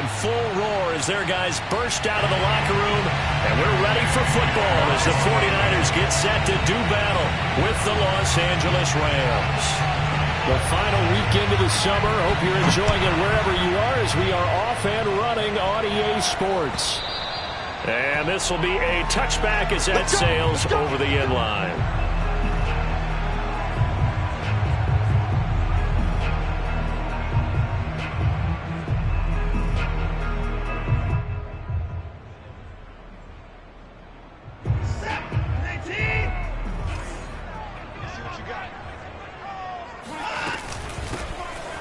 in full roar as their guys burst out of the locker room. And we're ready for football as the 49ers get set to do battle with the Los Angeles Rams. The final weekend of the summer. Hope you're enjoying it wherever you are as we are off and running on EA Sports. And this will be a touchback as that sails over the end line.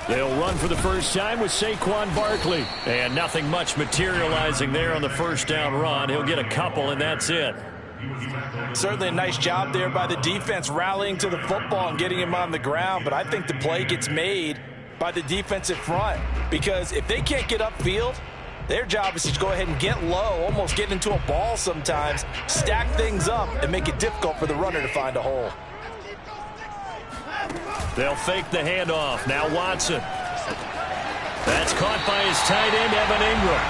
They'll run for the first time with Saquon Barkley. And nothing much materializing there on the first down run. He'll get a couple, and that's it. Certainly a nice job there by the defense rallying to the football and getting him on the ground. But I think the play gets made by the defensive front. Because if they can't get upfield, their job is to go ahead and get low, almost get into a ball sometimes, stack things up, and make it difficult for the runner to find a hole. They'll fake the handoff. Now Watson. That's caught by his tight end, Evan Ingram.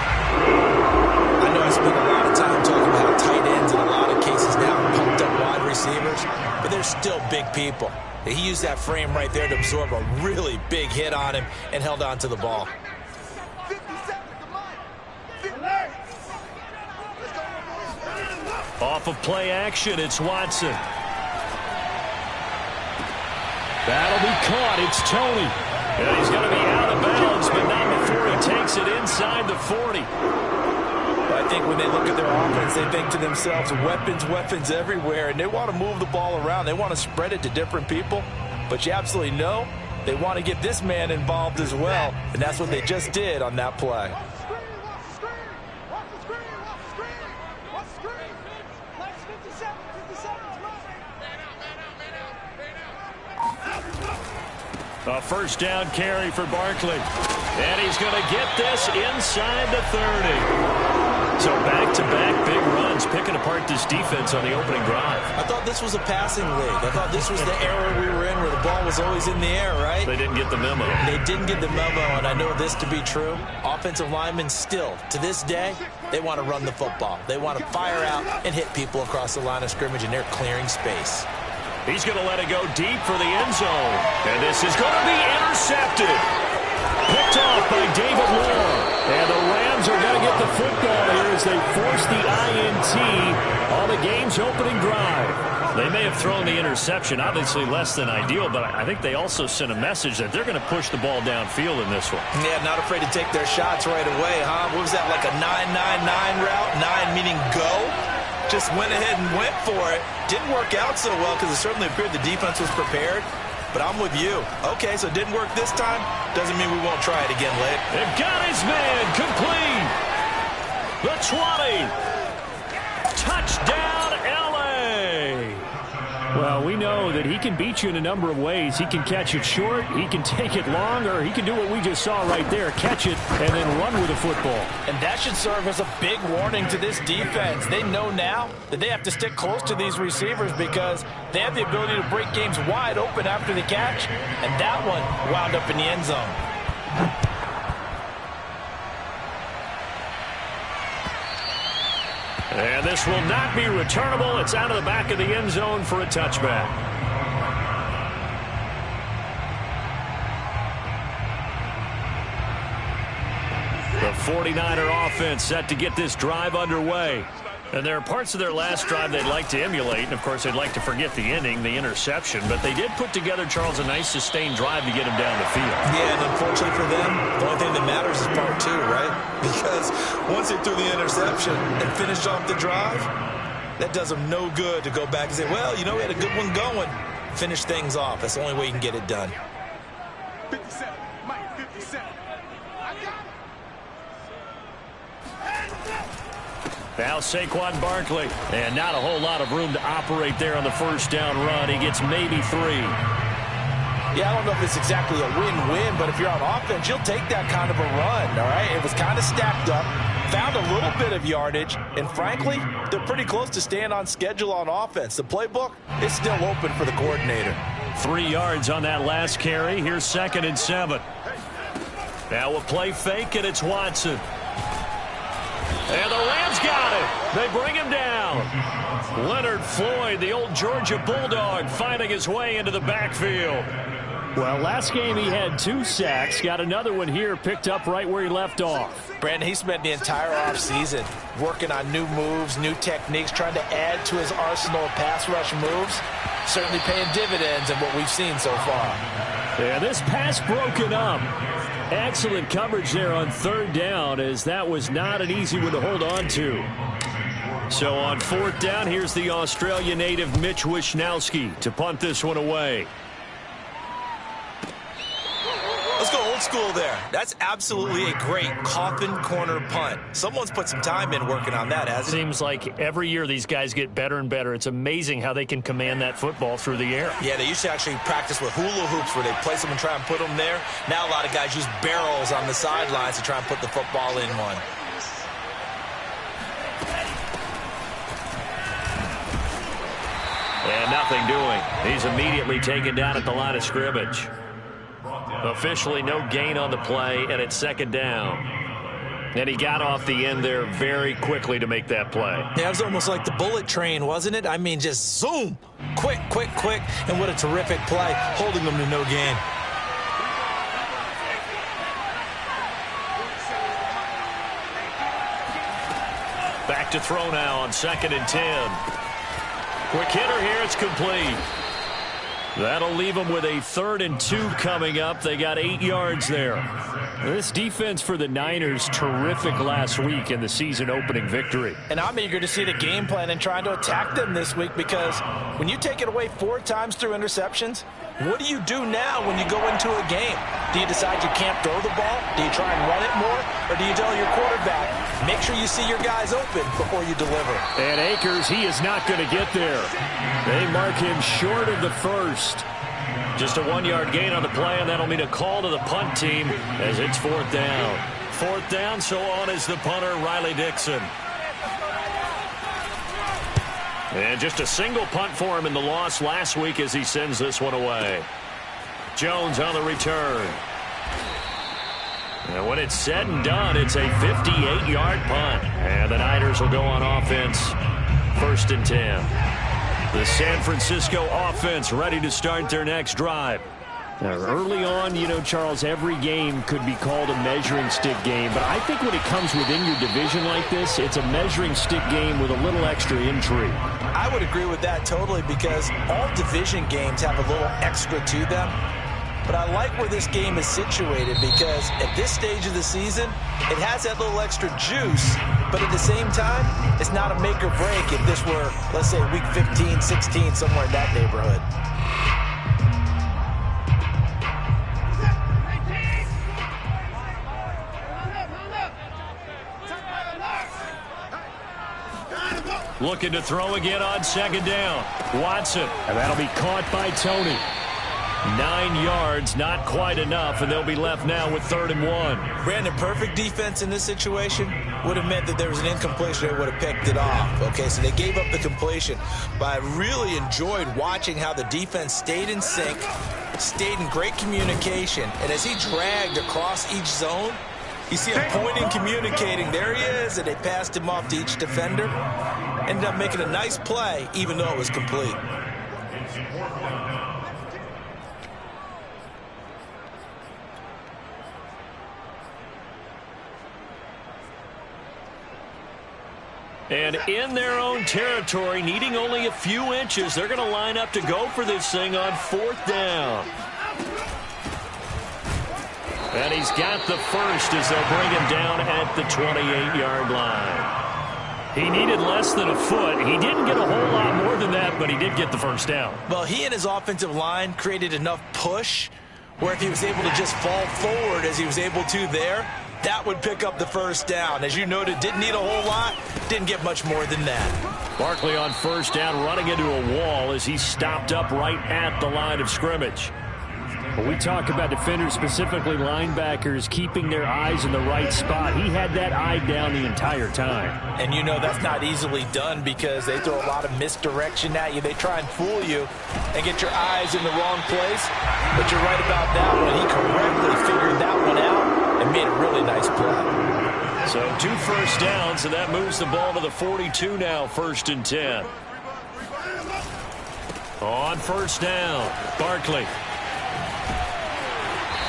I know I spend a lot of time talking about tight ends in a lot of cases now, pumped up wide receivers, but they're still big people. He used that frame right there to absorb a really big hit on him and held on to the ball. Off of play action, it's Watson. That'll be caught. It's Tony. And he's going to be out of bounds, but not before he takes it inside the 40. I think when they look at their offense, they think to themselves, weapons everywhere, and they want to move the ball around. They want to spread it to different people, but you absolutely know they want to get this man involved as well, and that's what they just did on that play. A first down carry for Barkley. And he's going to get this inside the 30. So back-to-back big runs, picking apart this defense on the opening drive. I thought this was a passing league. I thought this was the era we were in where the ball was always in the air, right? They didn't get the memo. They didn't get the memo, and I know this to be true. Offensive linemen still, to this day, they want to run the football. They want to fire out and hit people across the line of scrimmage, and they're clearing space. He's going to let it go deep for the end zone. And this is going to be intercepted. Picked off by David Moore. And the Rams are going to get the football here as they force the INT on the game's opening drive. They may have thrown the interception, obviously less than ideal, but I think they also sent a message that they're going to push the ball downfield in this one. Yeah, not afraid to take their shots right away, huh? What was that, like a 9-9-9 route? 9 meaning go? Just went ahead and went for it. Didn't work out so well because it certainly appeared the defense was prepared. But I'm with you. Okay, so it didn't work this time. Doesn't mean we won't try it again later. They've got his man complete. The 20. Touchdown, L.A. Well, we know that he can beat you in a number of ways. He can catch it short, he can take it long, or he can do what we just saw right there, catch it and then run with the football. And that should serve as a big warning to this defense. They know now that they have to stick close to these receivers because they have the ability to break games wide open after the catch, and that one wound up in the end zone. And this will not be returnable. It's out of the back of the end zone for a touchback. The 49er offense set to get this drive underway. And there are parts of their last drive they'd like to emulate. And, of course, they'd like to forget the ending, the interception. But they did put together, Charles, a nice sustained drive to get him down the field. Yeah, and unfortunately for them, the only thing that matters is part two, right? Because once they threw the interception and finished off the drive, that does them no good to go back and say, well, you know, we had a good one going. Finish things off. That's the only way you can get it done. 57, Mike, 57. I got it. Now Saquon Barkley. And not a whole lot of room to operate there on the first down run. He gets maybe 3. Yeah, I don't know if it's exactly a win-win, but if you're on offense, you'll take that kind of a run, all right? It was kind of stacked up, found a little bit of yardage, and frankly, they're pretty close to staying on schedule on offense. The playbook is still open for the coordinator. 3 yards on that last carry. Here's 2nd and 7. Now a play fake, and it's Watson. And the Rams got it. They bring him down. Leonard Floyd, the old Georgia Bulldog, finding his way into the backfield. Well, last game he had 2 sacks. Got another one here, picked up right where he left off. Brandon, he spent the entire offseason working on new moves, new techniques, trying to add to his arsenal of pass rush moves. Certainly paying dividends in what we've seen so far. Yeah, this pass broken up. Excellent coverage there on 3rd down, as that was not an easy one to hold on to. So on 4th down, here's the Australia native Mitch Wishnowski to punt this one away. Let's go old school there. That's absolutely a great coffin corner punt. Someone's put some time in working on that, hasn't it? Seems like every year these guys get better and better. It's amazing how they can command that football through the air. Yeah, they used to actually practice with hula hoops where they place them and try and put them there. Now a lot of guys use barrels on the sidelines to try and put the football in one. And nothing doing. He's immediately taken down at the line of scrimmage. Officially no gain on the play, and it's 2nd down. And he got off the end there very quickly to make that play. Yeah, it was almost like the bullet train, wasn't it? I mean, just zoom. Quick, quick, quick. And what a terrific play, holding them to no gain. Back to throw now on 2nd and 10. Quick hitter here, it's complete. That'll leave them with a 3rd and 2 coming up. They got 8 yards there. This defense for the Niners, terrific last week in the season opening victory. And I'm eager to see the game plan and trying to attack them this week, because when you take it away 4 times through interceptions, what do you do now when you go into a game? Do you decide you can't throw the ball? Do you try and run it more? Or do you tell your quarterback, make sure you see your guys open before you deliver? And Akers, he is not going to get there. They mark him short of the 1st. Just a 1-yard gain on the play, and that'll mean a call to the punt team as it's 4th down. 4th down, so on is the punter, Riley Dixon. And just a single punt for him in the loss last week as he sends this one away. Jones on the return. And when it's said and done, it's a 58-yard punt. And the Niners will go on offense, 1st and 10. The San Francisco offense ready to start their next drive. Now, early on, you know, Charles, every game could be called a measuring stick game. But I think when it comes within your division like this, it's a measuring stick game with a little extra intrigue. I would agree with that totally, because all division games have a little extra to them. But I like where this game is situated, because at this stage of the season, it has that little extra juice, but at the same time, it's not a make or break if this were, let's say, week 15, 16, somewhere in that neighborhood. Looking to throw again on 2nd down. Watson, and that'll be caught by Tony. 9 yards, not quite enough, and they'll be left now with 3rd and 1. Brandon, perfect defense in this situation would have meant that there was an incompletion. They would have picked it off. Okay, so they gave up the completion. But I really enjoyed watching how the defense stayed in sync, stayed in great communication, and as he dragged across each zone, you see him pointing, communicating. There he is, and they passed him off to each defender. Ended up making a nice play, even though it was complete. And in their own territory, needing only a few inches, they're going to line up to go for this thing on 4th down. And he's got the 1st as they'll bring him down at the 28-yard line. He needed less than a foot. He didn't get a whole lot more than that, but he did get the 1st down. Well, he and his offensive line created enough push where if he was able to just fall forward as he was able to there, that would pick up the 1st down. As you noted, didn't need a whole lot, didn't get much more than that. Barkley on 1st down, running into a wall as he stopped up right at the line of scrimmage. When we talk about defenders, specifically linebackers, keeping their eyes in the right spot, he had that eye down the entire time. And you know that's not easily done because they throw a lot of misdirection at you. They try and fool you and get your eyes in the wrong place. But you're right about that one. He correctly figured that one out and made a really nice play. So 2 first downs, and that moves the ball to the 42 now, 1st and 10. On first down, Barkley.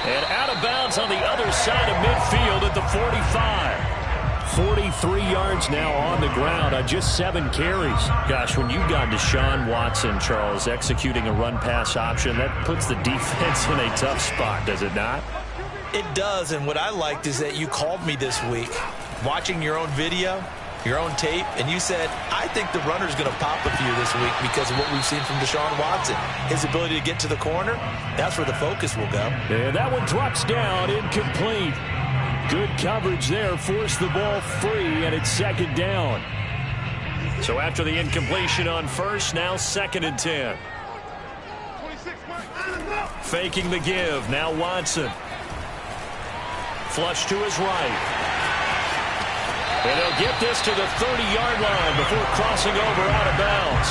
And out of bounds on the other side of midfield at the 45. 43 yards now on the ground on just 7 carries. Gosh, when you've got Deshaun Watson, Charles, executing a run-pass option, that puts the defense in a tough spot, does it not? It does, and what I liked is that you called me this week, watching your own video, your own tape, and you said, I think the runner's going to pop a few this week because of what we've seen from Deshaun Watson. His ability to get to the corner, that's where the focus will go. And that one drops down, incomplete. Good coverage there, forced the ball free, and it's 2nd down. So after the incompletion on first, now 2nd and 10. Faking the give, now Watson. Flush to his right. And they'll get this to the 30-yard line before crossing over out of bounds.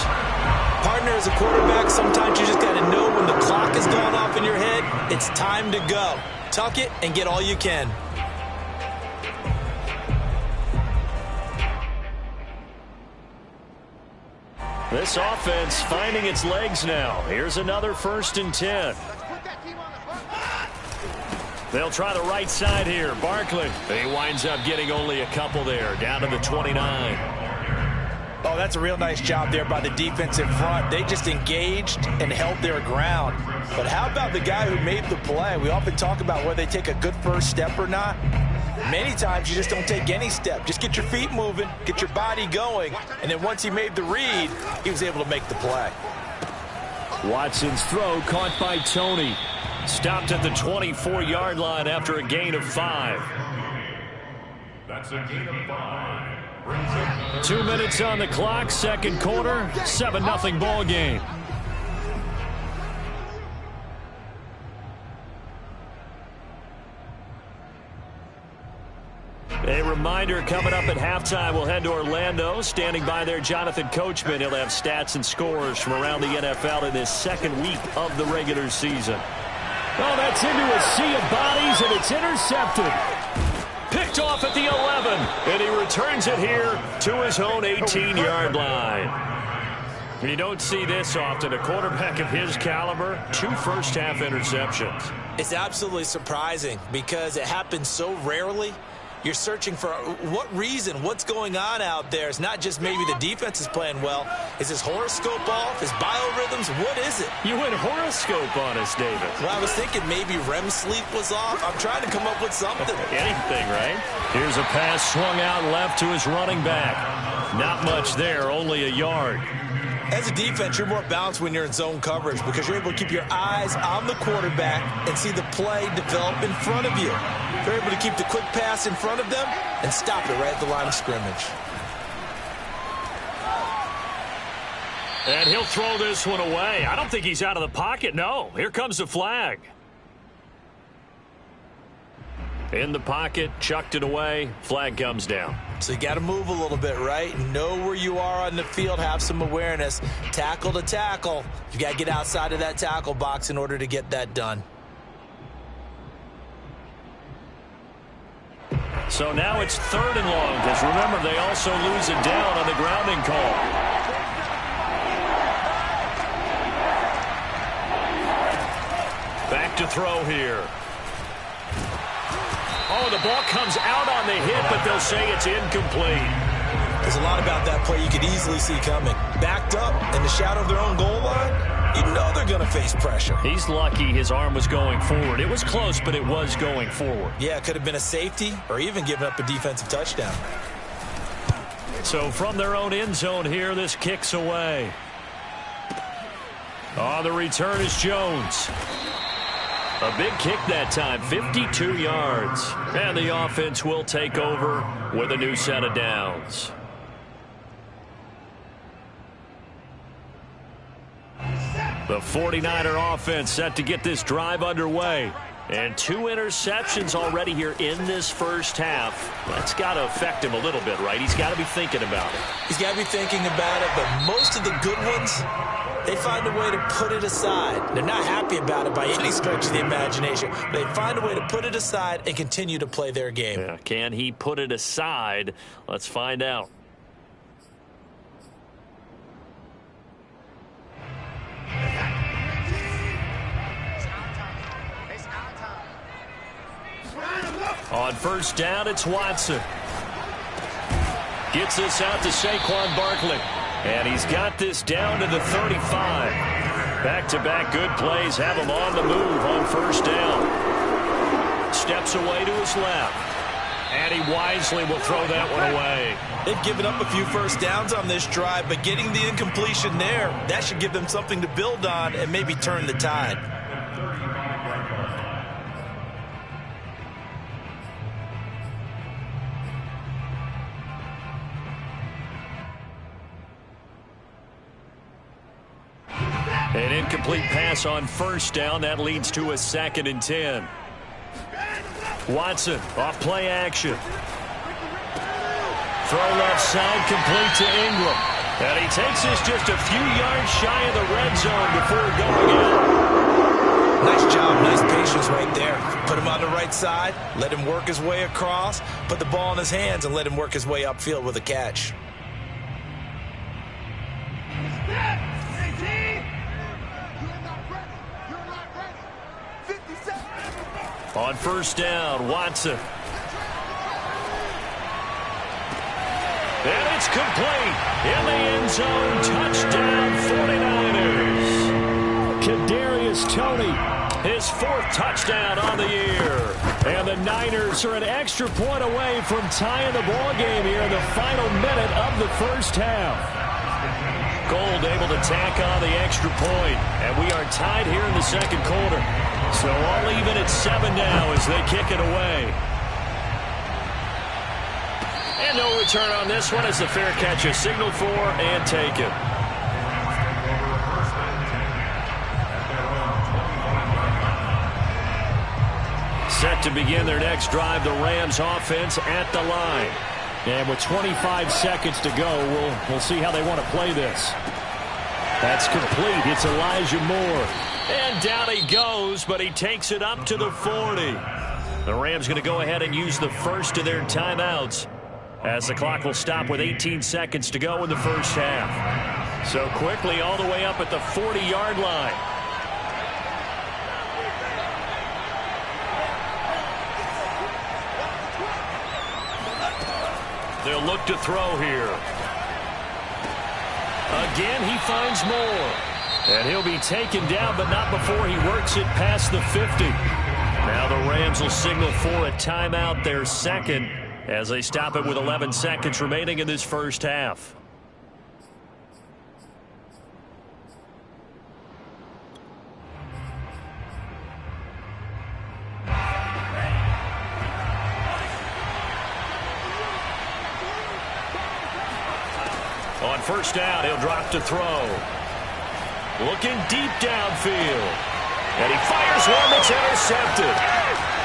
Partner, as a quarterback, sometimes you just got to know when the clock is going off in your head, it's time to go. Tuck it and get all you can. This offense finding its legs now. Here's another 1st and 10. They'll try the right side here. Barkley. He winds up getting only a couple there, down to the 29. Oh, that's a real nice job there by the defense in front. They just engaged and held their ground. But how about the guy who made the play? We often talk about whether they take a good first step or not. Many times you just don't take any step. Just get your feet moving, get your body going, and then once he made the read, he was able to make the play. Watson's throw caught by Tony. Stopped at the 24-yard line after a gain of 5. That's a gain of 5. 2 minutes on the clock, 2nd quarter, 7-0 ball game. A reminder, coming up at halftime, we'll head to Orlando. Standing by there, Jonathan Coachman. He'll have stats and scores from around the NFL in this 2nd week of the regular season. Oh, that's into a sea of bodies, and it's intercepted. Picked off at the 11, and he returns it here to his own 18-yard line. You don't see this often. A quarterback of his caliber, 2 first-half interceptions. It's absolutely surprising because it happens so rarely. You're searching for what reason, what's going on out there. It's not just maybe the defense is playing well. Is his horoscope off? His biorhythms? What is it? You went horoscope on us, David. Well, I was thinking maybe REM sleep was off. I'm trying to come up with something. Anything, right? Here's a pass swung out left to his running back. Not much there, only a yard. As a defense, you're more balanced when you're in zone coverage because you're able to keep your eyes on the quarterback and see the play develop in front of you. You're able to keep the quick pass in front of them and stop it right at the line of scrimmage. And he'll throw this one away. I don't think he's out of the pocket. No, here comes the flag. In the pocket, chucked it away. Flag comes down. So you got to move a little bit, right? Know where you are on the field. Have some awareness. Tackle to tackle. You got to get outside of that tackle box in order to get that done. So now it's 3rd and long because remember they also lose it down on the grounding call. Back to throw here. Oh, the ball comes out on the hit, but they'll say it's incomplete. There's a lot about that play you could easily see coming. Backed up in the shadow of their own goal line, you know they're going to face pressure. He's lucky his arm was going forward. It was close, but it was going forward. Yeah, it could have been a safety or even given up a defensive touchdown. So from their own end zone here, this kicks away. On the return is Jones. A big kick that time, 52 yards. And the offense will take over with a new set of downs. The 49er offense set to get this drive underway. And 2 interceptions already here in this first half. That's got to affect him a little bit, right? He's got to be thinking about it. He's got to be thinking about it, but most of the good ones, they find a way to put it aside. They're not happy about it by any stretch of the imagination. They find a way to put it aside and continue to play their game. Yeah, can he put it aside? Let's find out. On first down, it's Watson. Gets this out to Saquon Barkley. And he's got this down to the 35. Back-to-back good plays have him on the move on first down. Steps away to his left. And he wisely will throw that one away. They've given up a few first downs on this drive, but getting the incompletion there, that should give them something to build on and maybe turn the tide. An incomplete pass on first down. That leads to a 2nd and 10. Watson off play action. Throw left side complete to Ingram. And he takes this just a few yards shy of the red zone before going in. Nice job. Nice patience right there. Put him on the right side. Let him work his way across. Put the ball in his hands and let him work his way upfield with a catch. On first down, Watson. And it's complete. In the end zone, touchdown 49ers. Kadarius Toney, his 4th touchdown on the year. And the Niners are an extra point away from tying the ball game here in the final minute of the first half. Gold able to tack on the extra point. And we are tied here in the second quarter. So all even at 7 now as they kick it away. And no return on this one as the fair catch is signaled for and taken. Set to begin their next drive, the Rams offense at the line. And with 25 seconds to go, we'll see how they want to play this. That's complete. It's Elijah Moore. And down he goes, but he takes it up to the 40. The Rams going to go ahead and use the first of their timeouts as the clock will stop with 18 seconds to go in the first half. So quickly all the way up at the 40-yard line. They'll look to throw here. Again, he finds Moore. And he'll be taken down, but not before he works it past the 50. Now the Rams will signal for a timeout, their second, as they stop it with 11 seconds remaining in this first half. On first down, he'll drop to throw. Looking deep downfield. And he fires one that's intercepted.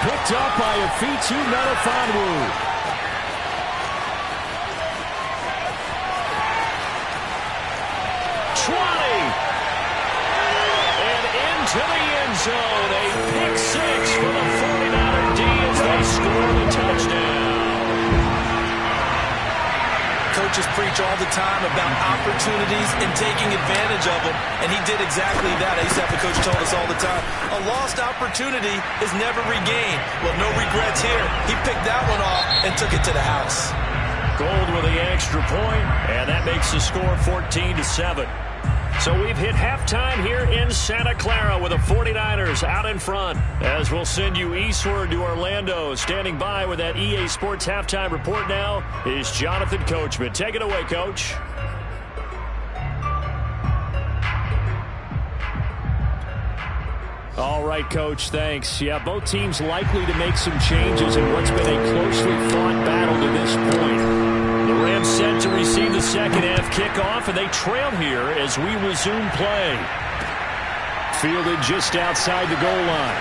Picked up by Afitu Melifonwu. And into the end zone. A pick 6 for the 49er D as they score the touchdown. Coaches preach all the time about opportunities and taking advantage of them, and he did exactly that. I used to have a coach tell us all the time, a lost opportunity is never regained. Well, no regrets here. He picked that one off and took it to the house. Gold with the extra point, and that makes the score 14-7. So we've hit halftime here in Santa Clara with the 49ers out in front. As we'll send you eastward to Orlando. Standing by with that EA Sports halftime report now is Jonathan Coachman. Take it away, Coach. All right, Coach, thanks. Yeah, both teams likely to make some changes in what's been a closely fought battle to this point. The Rams set to receive the second half kickoff, and they trail here as we resume play. Fielded just outside the goal line.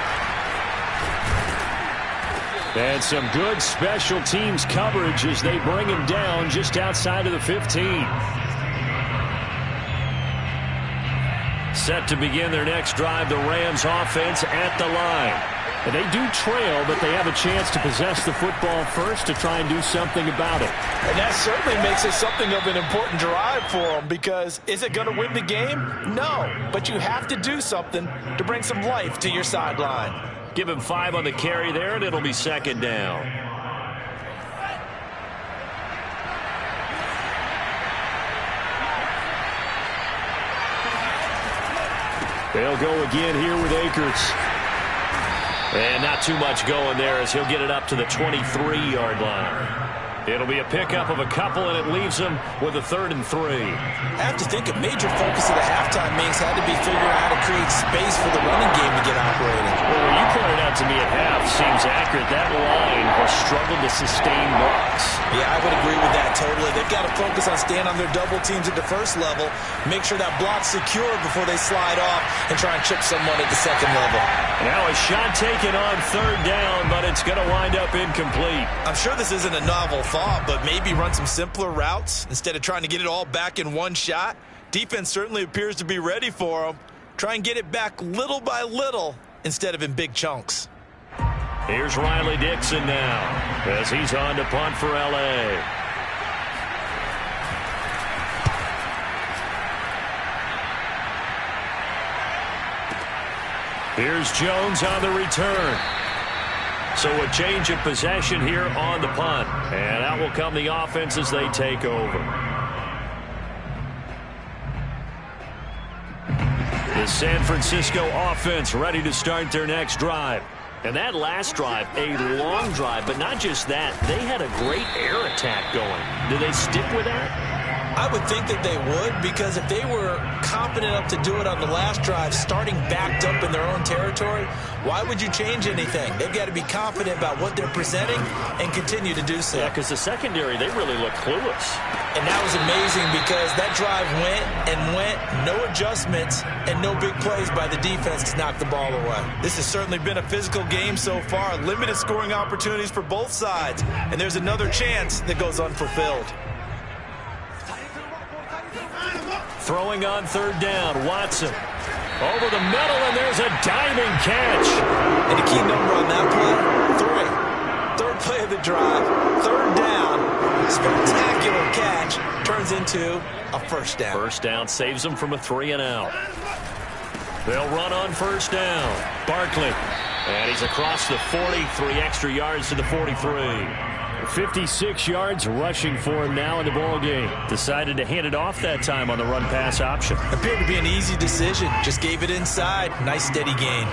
And some good special teams coverage as they bring him down just outside of the 15. Set to begin their next drive, the Rams offense at the line. And they do trail, but they have a chance to possess the football first to try and do something about it. And that certainly makes it something of an important drive for them, because is it going to win the game? No, but you have to do something to bring some life to your sideline. Give him 5 on the carry there, and it'll be second down. They'll go again here with Akers. And not too much going there as he'll get it up to the 23-yard line. It'll be a pickup of a couple, and it leaves him with a 3rd and 3. I have to think a major focus of the halftime meetings had to be figuring out how to create space for the running game to get operating. Well, what you pointed out to me at half seems accurate. That line has struggled to sustain blocks. Yeah, I would agree with that totally. They've got to focus on staying on their double teams at the first level, make sure that block's secure before they slide off and try and chip someone at the second level. Now a shot taken on 3rd down, but it's going to wind up incomplete. I'm sure this isn't a novel thought, but maybe run some simpler routes instead of trying to get it all back in one shot. Defense certainly appears to be ready for them. Try and get it back little by little instead of in big chunks. Here's Riley Dixon now as he's on to punt for L.A. Here's Jones on the return. So a change of possession here on the punt. And out will come the offense as they take over. The San Francisco offense ready to start their next drive. And that last drive, a long drive, but not just that. They had a great air attack going. Do they stick with that? I would think that they would, because if they were confident enough to do it on the last drive, starting backed up in their own territory, why would you change anything? They've got to be confident about what they're presenting and continue to do so. Yeah, because the secondary, they really look clueless. And that was amazing because that drive went and went, no adjustments, and no big plays by the defense to knock the ball away. This has certainly been a physical game so far, limited scoring opportunities for both sides, and there's another chance that goes unfulfilled. Throwing on 3rd down, Watson. Over the middle, and there's a diving catch. And a key number on that play, 3. 3rd play of the drive, 3rd down. Spectacular catch turns into a 1st down. 1st down saves them from a 3-and-out. They'll run on 1st down. Barkley. And he's across the 40, 3 extra yards to the 43. 56 yards rushing for him now in the ball game. Decided to hand it off that time on the run-pass option. Appeared to be an easy decision. Just gave it inside. Nice steady gain.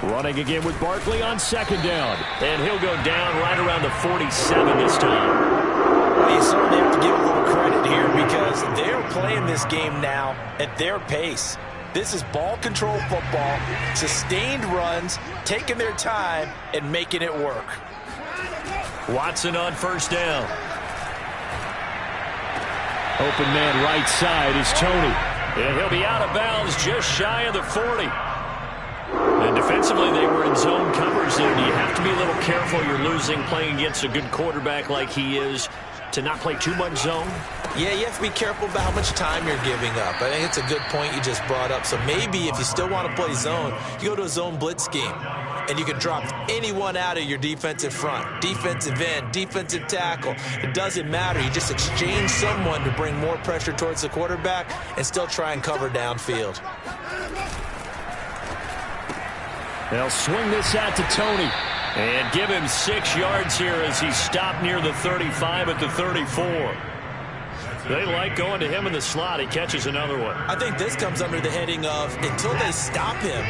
Running again with Barkley on 2nd down. And he'll go down right around the 47 this time. Well, you certainly have to give a little credit here because they're playing this game now at their pace. This is ball control football, sustained runs, taking their time and making it work. Watson on 1st down. Open man right side is Tony. And he'll be out of bounds just shy of the 40. And defensively, they were in zone coverage there. Do you have to be a little careful? You're losing playing against a good quarterback like he is to not play too much zone? Yeah, you have to be careful about how much time you're giving up. I think it's a good point you just brought up. So maybe if you still want to play zone, you go to a zone blitz scheme. And you can drop anyone out of your defensive front. Defensive end, defensive tackle. It doesn't matter. You just exchange someone to bring more pressure towards the quarterback and still try and cover downfield. They'll swing this out to Tony. And give him 6 yards here as he's stopped near the 35 at the 34. They like going to him in the slot. He catches another one. I think this comes under the heading of until they stop him,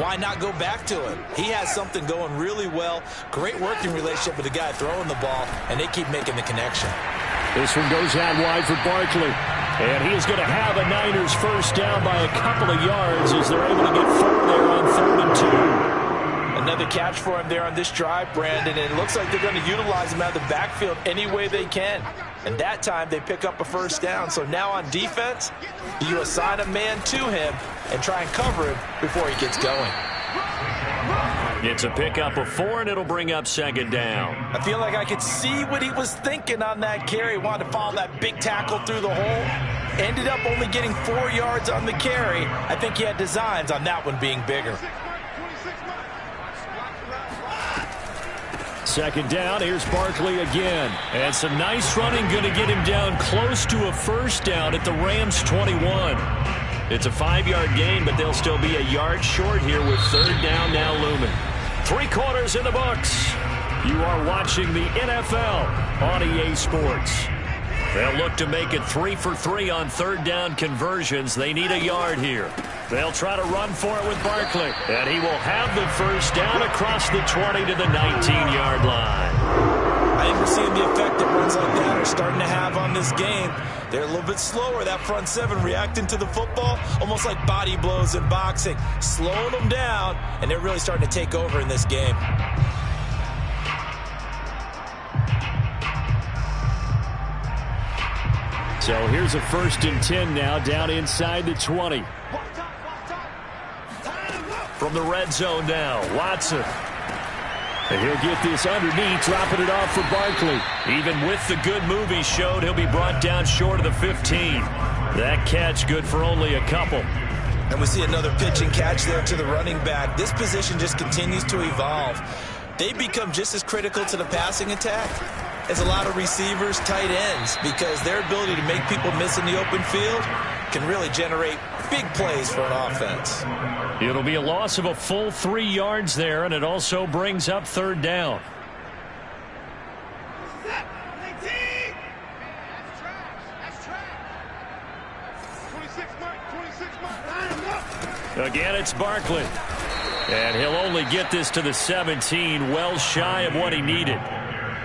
why not go back to him? He has something going really well. Great working relationship with the guy throwing the ball, and they keep making the connection. This one goes out wide for Barkley. And he is going to have a Niners 1st down by a couple of yards as they're able to get 4 there on 3rd and 2. Another catch for him there on this drive, Brandon, and it looks like they're going to utilize him out of the backfield any way they can. And that time they pick up a first down. So now on defense, you assign a man to him and try and cover him before he gets going. It's a pickup of 4, and it'll bring up second down. I feel like I could see what he was thinking on that carry. Wanted to follow that big tackle through the hole. Ended up only getting 4 yards on the carry. I think he had designs on that one being bigger. Second down, here's Barkley again. And some nice running, going to get him down close to a first down at the Rams' 21. It's a 5-yard gain, but they'll still be a yard short here with third down now looming. 3 quarters in the books. You are watching the NFL on EA Sports. They'll look to make it 3 for 3 on third down conversions. They need a yard here. They'll try to run for it with Barkley. And he will have the first down across the 20 to the 19-yard line. I think we're seeing the effect that runs like that are starting to have on this game. They're a little bit slower, that front seven, reacting to the football, almost like body blows in boxing, slowing them down, and they're really starting to take over in this game. So here's a 1st and 10 now, down inside the 20. From the red zone now, Watson. And he'll get this underneath, dropping it off for Barkley. Even with the good move he showed, he'll be brought down short of the 15. That catch good for only a couple. And we see another pitch and catch there to the running back. This position just continues to evolve. They become just as critical to the passing attack as a lot of receivers, tight ends, because their ability to make people miss in the open field can really generate big plays for an offense. It'll be a loss of a full 3 yards there, and it also brings up third down. Again, it's Barkley. And he'll only get this to the 17, well shy of what he needed.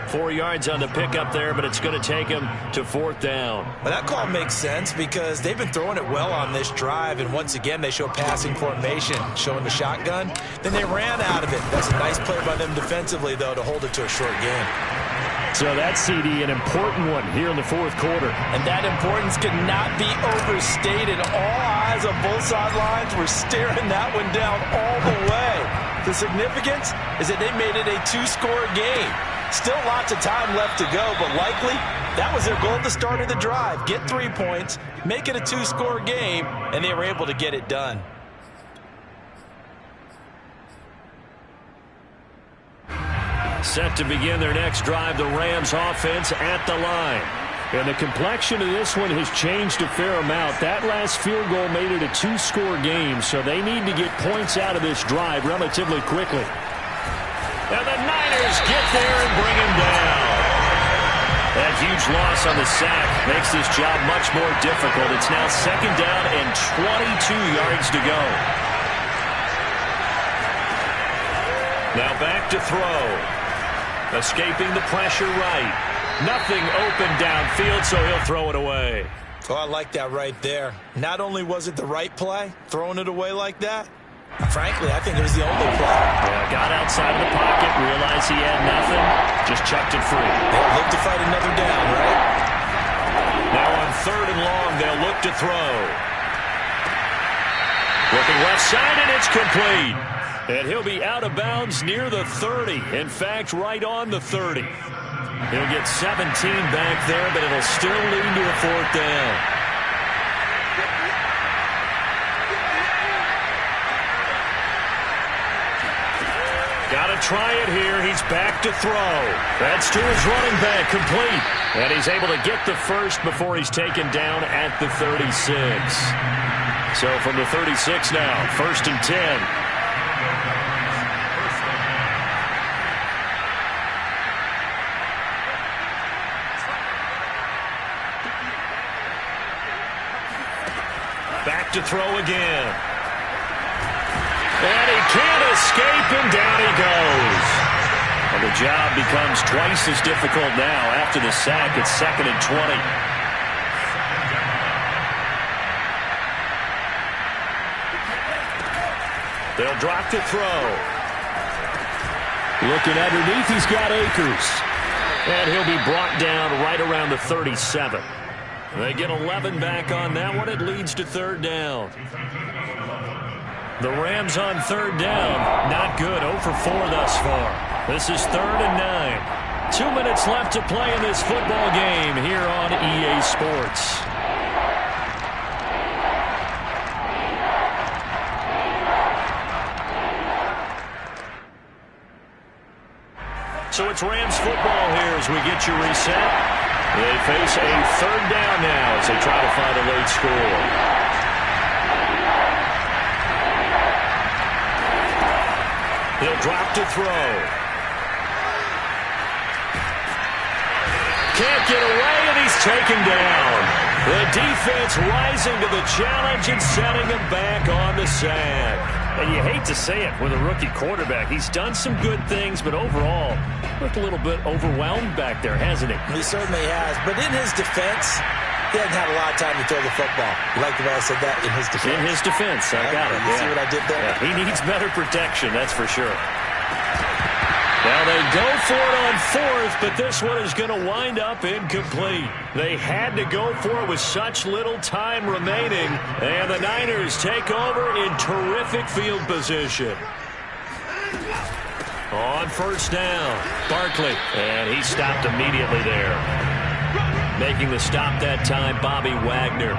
4 yards on the pickup there, but it's going to take him to 4th down. Well, that call makes sense because they've been throwing it well on this drive, and once again they show passing formation, showing the shotgun. Then they ran out of it. That's a nice play by them defensively, though, to hold it to a short game. So that CD, an important one here in the 4th quarter. And that importance cannot be overstated. All eyes on both sidelines were staring that one down all the way. The significance is that they made it a 2-score game. Still lots of time left to go, but likely that was their goal at the start of the drive. Get 3 points, make it a 2-score game, and they were able to get it done. Set to begin their next drive, the Rams offense at the line. And the complexion of this one has changed a fair amount. That last field goal made it a 2-score game, so they need to get points out of this drive relatively quickly. And the Niners get there and bring him down. That huge loss on the sack makes this job much more difficult. It's now 2nd down and 22 yards to go. Now back to throw. Escaping the pressure right. Nothing open downfield, so he'll throw it away. Oh, I like that right there. Not only was it the right play, throwing it away like that, frankly, I think it was the only play. Yeah, got outside of the pocket, realized he had nothing, just chucked it free. They'll look to fight another down, right? Now on 3rd and long, they'll look to throw. Looking left side, and it's complete. And he'll be out of bounds near the 30. In fact, right on the 30. He'll get 17 back there, but it'll still lead to a 4th down. Got to try it here. He's back to throw. That's to his running back, complete. And he's able to get the first before he's taken down at the 36. So from the 36 now, 1st and 10. Back to throw again. And he can't escape, and down he goes. And the job becomes twice as difficult now after the sack. It's 2nd and 20. They'll drop to throw. Looking underneath, he's got Akers. And he'll be brought down right around the 37. They get 11 back on that one. It leads to third down. The Rams on third down. Not good. 0 for 4 thus far. This is 3rd and 9. 2 minutes left to play in this football game here on EA Sports. So it's Rams football here as we get you reset. They face a third down now as they try to find a late score. He'll drop to throw. Can't get away, and he's taken down. The defense rising to the challenge and setting him back on the sand. And you hate to say it with a rookie quarterback. He's done some good things, but overall, looked a little bit overwhelmed back there, hasn't he? He certainly has. But in his defense, he hasn't had a lot of time to throw the football. You like the way I said that? In his defense. In his defense. I got it. You see what I did there? Yeah, he needs better protection, that's for sure. Now they go for it on 4th, but this one is going to wind up incomplete. They had to go for it with such little time remaining, and the Niners take over in terrific field position. On first down, Barkley, and he stopped immediately there. Making the stop that time, Bobby Wagner.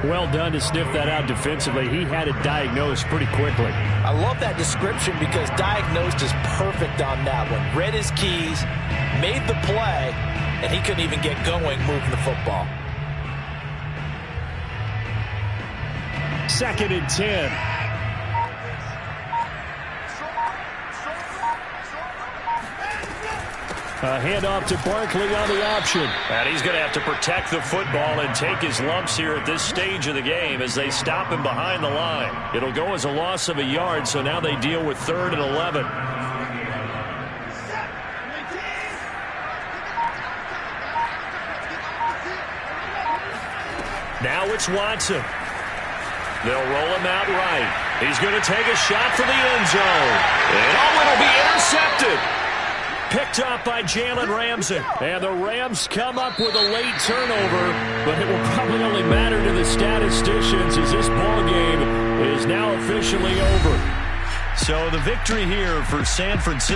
Well done to sniff that out defensively. He had it diagnosed pretty quickly. I love that description because diagnosed is perfect on that one. Read his keys, made the play, and he couldn't even get going moving the football. 2nd and 10. A handoff to Barkley on the option. And he's going to have to protect the football and take his lumps here at this stage of the game as they stop him behind the line. It'll go as a loss of a yard, so now they deal with 3rd and 11. Now it's Watson. They'll roll him out right. He's going to take a shot for the end zone. And it'll be intercepted. Picked up by Jalen Ramsey. And the Rams come up with a late turnover, but it will probably only matter to the statisticians as this ball game is now officially over. So the victory here for San Francisco.